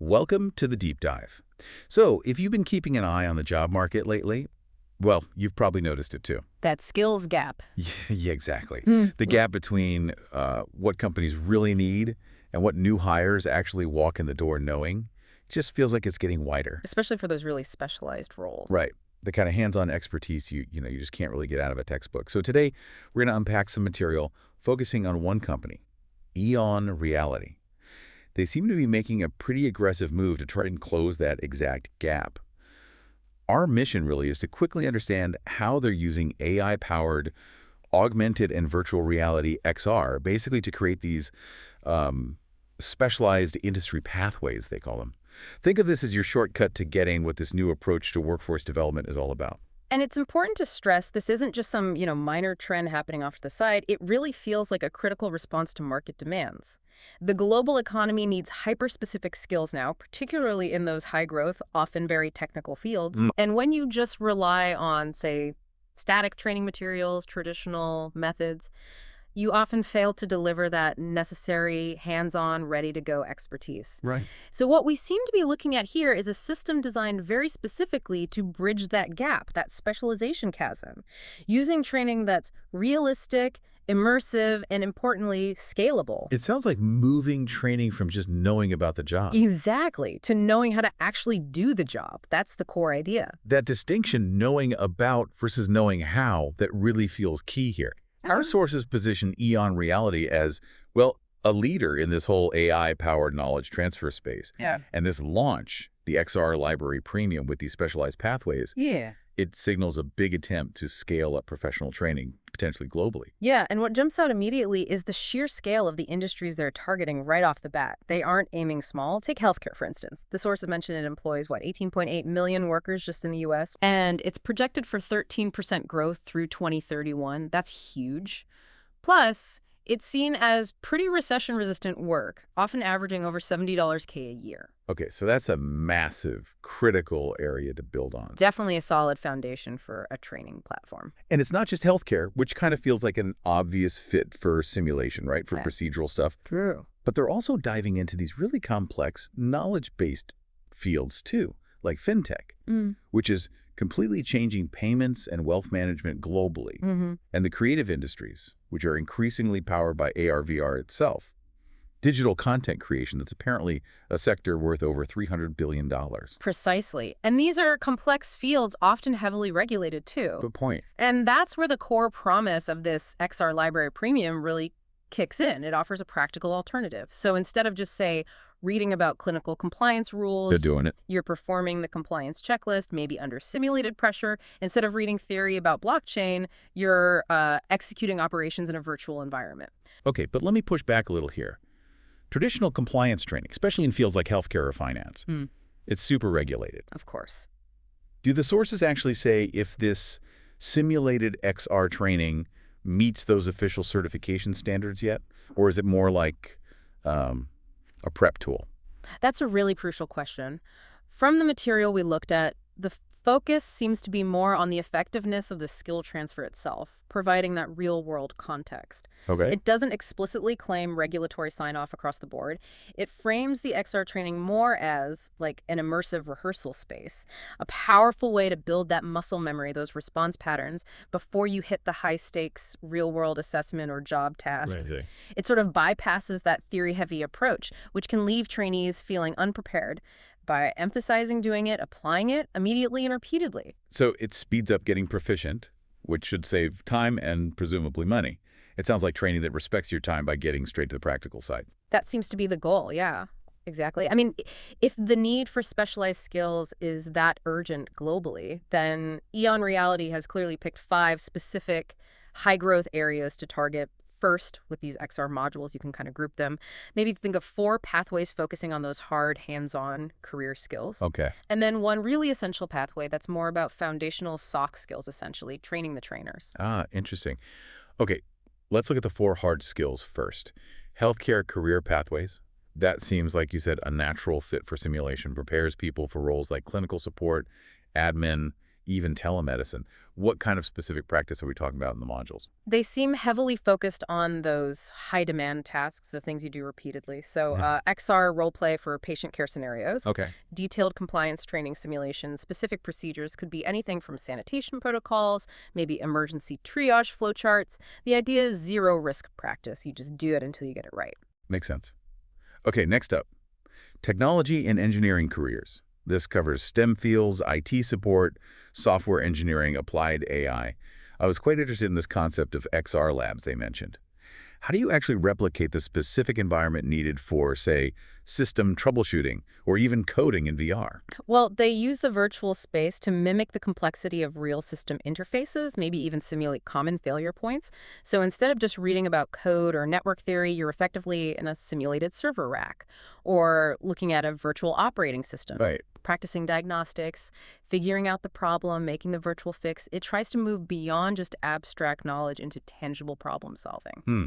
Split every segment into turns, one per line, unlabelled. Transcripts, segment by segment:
Welcome to the Deep Dive. So, if you've been keeping an eye on the job market lately, well, you've probably noticed it too.
That skills gap.
Yeah, exactly.
Mm.
The gap between what companies really need and what new hires actually walk in the door knowing just feels like it's getting wider.
Especially for those really specialized roles.
Right. The kind of hands-on expertise you just can't really get out of a textbook. So today, we're going to unpack some material focusing on one company, EON Reality. They seem to be making a pretty aggressive move to try and close that exact gap. Our mission really is to quickly understand how they're using AI-powered augmented and virtual reality XR, basically to create these specialized industry pathways, they call them. Think of this as your shortcut to getting what this new approach to workforce development is all about.
And it's important to stress this isn't just some, minor trend happening off to the side. It really feels like a critical response to market demands. The global economy needs hyper-specific skills now, particularly in those high-growth, often very technical fields. And when you just rely on, say, static training materials, traditional methods, you often fail to deliver that necessary, hands-on, ready-to-go expertise.
Right.
So what we seem to be looking at here is a system designed very specifically to bridge that gap, that specialization chasm, using training that's realistic, immersive, and importantly, scalable.
It sounds like moving training from just knowing about the job.
Exactly, to knowing how to actually do the job. That's the core idea.
That distinction, knowing about versus knowing how, that really feels key here. Our sources position EON Reality as, well, a leader in this whole AI-powered knowledge transfer space.
Yeah.
And this launch, the XR Library Premium with these specialized pathways, it signals a big attempt to scale up professional training, potentially globally.
Yeah, and what jumps out immediately is the sheer scale of the industries they're targeting right off the bat. They aren't aiming small. Take healthcare, for instance. The source mentioned it employs, 18.8 million workers just in the U.S., and it's projected for 13% growth through 2031. That's huge. Plus, it's seen as pretty recession-resistant work, often averaging over $70K a year.
Okay, so that's a massive, critical area to build on.
Definitely a solid foundation for a training platform.
And it's not just healthcare, which kind of feels like an obvious fit for simulation, right, for procedural stuff.
True.
But they're also diving into these really complex, knowledge-based fields, too, like fintech, which is completely changing payments and wealth management globally, and the creative industries, which are increasingly powered by AR/VR itself. Digital content creation that's apparently a sector worth over $300 billion.
Precisely. And these are complex fields, often heavily regulated, too.
Good point.
And that's where the core promise of this XR Library Premium really kicks in. It offers a practical alternative. So instead of just, say, reading about clinical compliance rules,
They're doing it.
You're performing the compliance checklist, maybe under simulated pressure. Instead of reading theory about blockchain, you're executing operations in a virtual environment.
Okay, but let me push back a little here. Traditional compliance training, especially in fields like healthcare or finance, it's super regulated.
Of course.
Do the sources actually say if this simulated XR training meets those official certification standards yet? Or is it more like a prep tool?
That's a really crucial question. From the material we looked at, the focus seems to be more on the effectiveness of the skill transfer itself, providing that real-world context.
Okay.
It doesn't explicitly claim regulatory sign-off across the board. It frames the XR training more as like an immersive rehearsal space, a powerful way to build that muscle memory, those response patterns, before you hit the high-stakes real-world assessment or job task.
Right.
It sort of bypasses that theory-heavy approach, which can leave trainees feeling unprepared, by emphasizing doing it, applying it immediately and repeatedly.
So it speeds up getting proficient, which should save time and presumably money. It sounds like training that respects your time by getting straight to the practical side.
That seems to be the goal, yeah, exactly. I mean, if the need for specialized skills is that urgent globally, then EON Reality has clearly picked 5 specific high-growth areas to target. First, with these XR modules, you can kind of group them. Maybe think of 4 pathways focusing on those hard, hands-on career skills.
Okay.
And then 1 really essential pathway that's more about foundational soft skills, essentially, training the trainers.
Ah, interesting. Okay, let's look at the 4 hard skills first. Healthcare career pathways. That seems, like you said, a natural fit for simulation. Prepares people for roles like clinical support, admin, even telemedicine. What kind of specific practice are we talking about in the modules?
They seem heavily focused on those high-demand tasks, the things you do repeatedly. So
Yeah.
XR role play for patient care scenarios,
Okay.
detailed compliance training simulations, specific procedures could be anything from sanitation protocols, maybe emergency triage flowcharts. The idea is zero risk practice. You just do it until you get it right.
Makes sense. Okay, next up. Technology and engineering careers. This covers STEM fields, IT support, software engineering, applied AI. I was quite interested in this concept of XR labs they mentioned. How do you actually replicate the specific environment needed for, say, system troubleshooting or even coding in VR?
Well, they use the virtual space to mimic the complexity of real system interfaces, maybe even simulate common failure points. So instead of just reading about code or network theory, you're effectively in a simulated server rack or looking at a virtual operating system.
Right.
Practicing diagnostics, figuring out the problem, making the virtual fix. It tries to move beyond just abstract knowledge into tangible problem solving.
Hmm.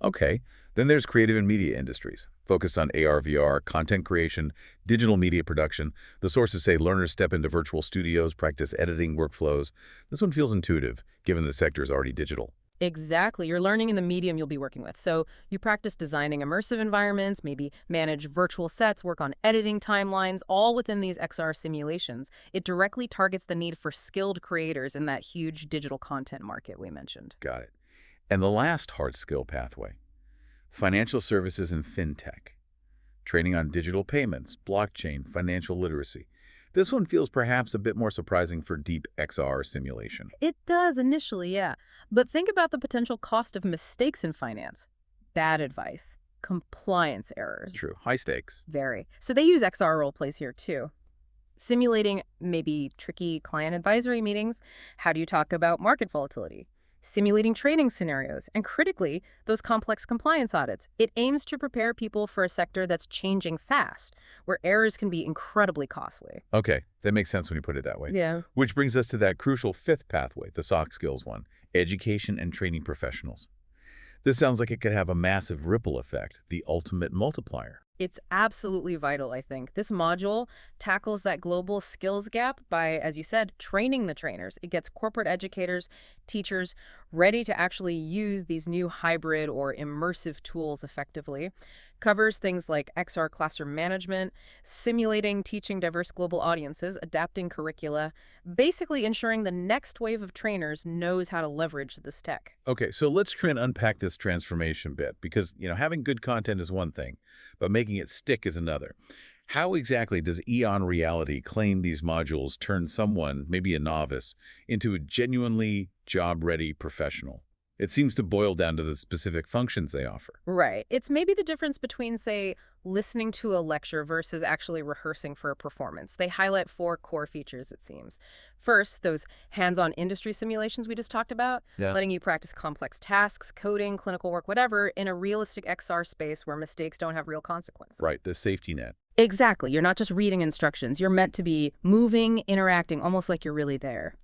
Okay. Then there's creative and media industries, focused on AR, VR, content creation, digital media production. The sources say learners step into virtual studios, practice editing workflows. This one feels intuitive, given the sector is already digital.
Exactly. You're learning in the medium you'll be working with. So you practice designing immersive environments, maybe manage virtual sets, work on editing timelines, all within these XR simulations. It directly targets the need for skilled creators in that huge digital content market we mentioned.
Got it. And the last hard skill pathway, financial services and fintech, training on digital payments, blockchain, financial literacy. This one feels perhaps a bit more surprising for deep XR simulation.
It does initially, yeah. But think about the potential cost of mistakes in finance. Bad advice, compliance errors.
True, high stakes.
Very. So they use XR role plays here too. Simulating maybe tricky client advisory meetings. How do you talk about market volatility? Simulating trading scenarios, and critically, those complex compliance audits. It aims to prepare people for a sector that's changing fast, where errors can be incredibly costly.
Okay, that makes sense when you put it that way.
Yeah.
Which brings us to that crucial fifth pathway, the soft skills one, education and training professionals. This sounds like it could have a massive ripple effect, the ultimate multiplier.
It's absolutely vital, I think. This module tackles that global skills gap by, as you said, training the trainers. It gets corporate educators, teachers ready to actually use these new hybrid or immersive tools effectively. Covers things like XR classroom management, simulating teaching diverse global audiences, adapting curricula, basically ensuring the next wave of trainers knows how to leverage this tech.
Okay, so let's try and unpack this transformation bit because, having good content is one thing, but making it stick is another. How exactly does EON Reality claim these modules turn someone, maybe a novice, into a genuinely job-ready professional? It seems to boil down to the specific functions they offer.
Right. It's maybe the difference between, say, listening to a lecture versus actually rehearsing for a performance. They highlight four core features, it seems. First, those hands-on industry simulations we just talked about,
Yeah.
letting you practice complex tasks, coding, clinical work, whatever, in a realistic XR space where mistakes don't have real consequence.
Right, the safety net.
Exactly. You're not just reading instructions. You're meant to be moving, interacting, almost like you're really there.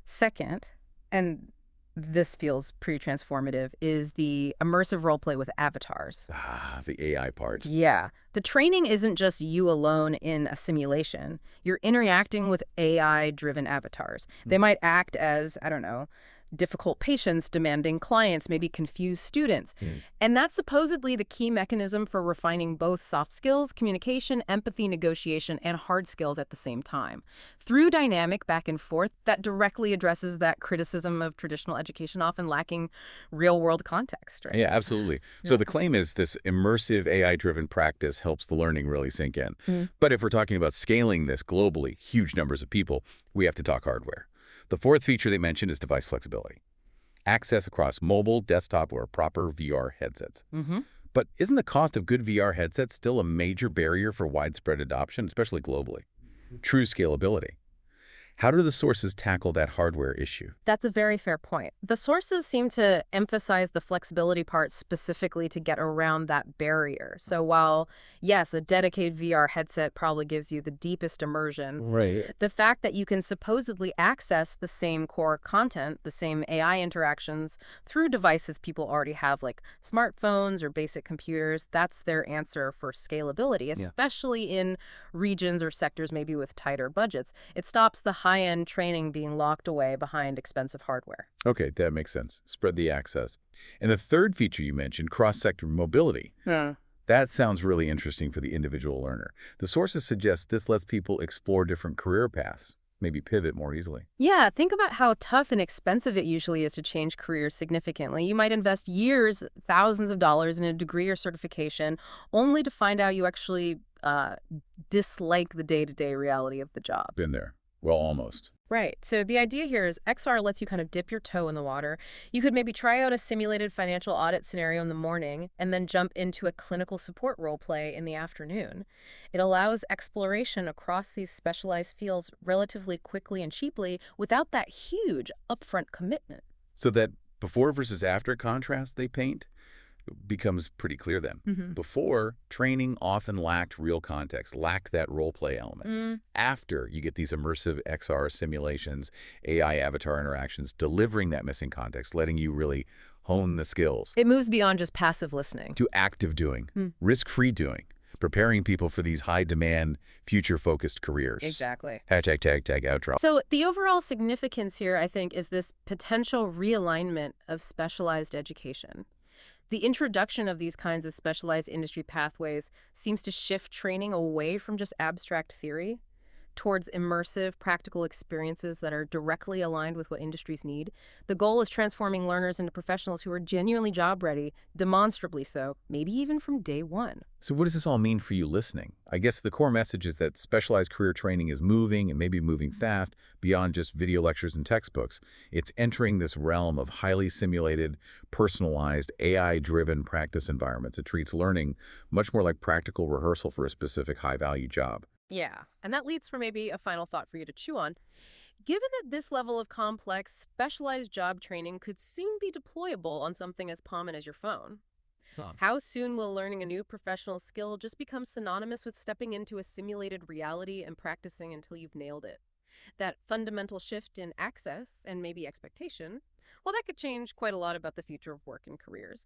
Second, and this feels pretty transformative, is the immersive role play with avatars.
Ah, the AI part.
Yeah. The training isn't just you alone in a simulation. You're interacting with AI-driven avatars. They might act as, I don't know, difficult patients, demanding clients, maybe confused students. And that's supposedly the key mechanism for refining both soft skills, communication, empathy, negotiation, and hard skills at the same time. Through dynamic back and forth that directly addresses that criticism of traditional education often lacking real-world context, right?
Yeah, absolutely. So the claim is this immersive AI-driven practice helps the learning really sink in. But if we're talking about scaling this globally, huge numbers of people, we have to talk hardware. The fourth feature they mentioned is device flexibility. Access across mobile, desktop, or proper VR headsets. But isn't the cost of good VR headsets still a major barrier for widespread adoption, especially globally? True scalability. How do the sources tackle that hardware issue?
That's a very fair point. The sources seem to emphasize the flexibility part specifically to get around that barrier. So while, yes, a dedicated VR headset probably gives you the deepest immersion,
Right.
the fact that you can supposedly access the same core content, the same AI interactions through devices people already have, like smartphones or basic computers, that's their answer for scalability, especially in regions or sectors maybe with tighter budgets. It stops the high-end training being locked away behind expensive hardware.
Okay, that makes sense. Spread the access. And the third feature you mentioned, cross-sector mobility.
Hmm.
That sounds really interesting for the individual learner. The sources suggest this lets people explore different career paths, maybe pivot more easily.
Yeah, think about how tough and expensive it usually is to change careers significantly. You might invest years, thousands of dollars in a degree or certification, only to find out you actually dislike the day-to-day reality of the job.
Been there. Well, almost.
Right. So the idea here is XR lets you kind of dip your toe in the water. You could maybe try out a simulated financial audit scenario in the morning and then jump into a clinical support role play in the afternoon. It allows exploration across these specialized fields relatively quickly and cheaply without that huge upfront commitment.
So that before versus after contrast they paint becomes pretty clear then.
Hmm.
Before, training often lacked real context, lacked that role play element.
Mm.
After, you get these immersive XR simulations, AI avatar interactions, delivering that missing context, letting you really hone the skills
It moves beyond just passive listening.
to active doing,
Mm.
risk-free doing, preparing people for these high-demand, future-focused careers.
Exactly.
Hashtag tag outro.
So the overall significance here, I think, is this potential realignment of specialized education. The introduction of these kinds of specialized industry pathways seems to shift training away from just abstract theory towards immersive, practical experiences that are directly aligned with what industries need. The goal is transforming learners into professionals who are genuinely job ready, demonstrably so, maybe even from day one.
So what does this all mean for you listening? I guess the core message is that specialized career training is moving, and maybe moving fast, beyond just video lectures and textbooks. It's entering this realm of highly simulated, personalized, AI-driven practice environments. It treats learning much more like practical rehearsal for a specific high-value job.
Yeah, and that leads for maybe a final thought for you to chew on. Given that this level of complex, specialized job training could soon be deployable on something as common as your phone, how soon will learning a new professional skill just become synonymous with stepping into a simulated reality and practicing until you've nailed it? That fundamental shift in access and maybe expectation, well, that could change quite a lot about the future of work and careers.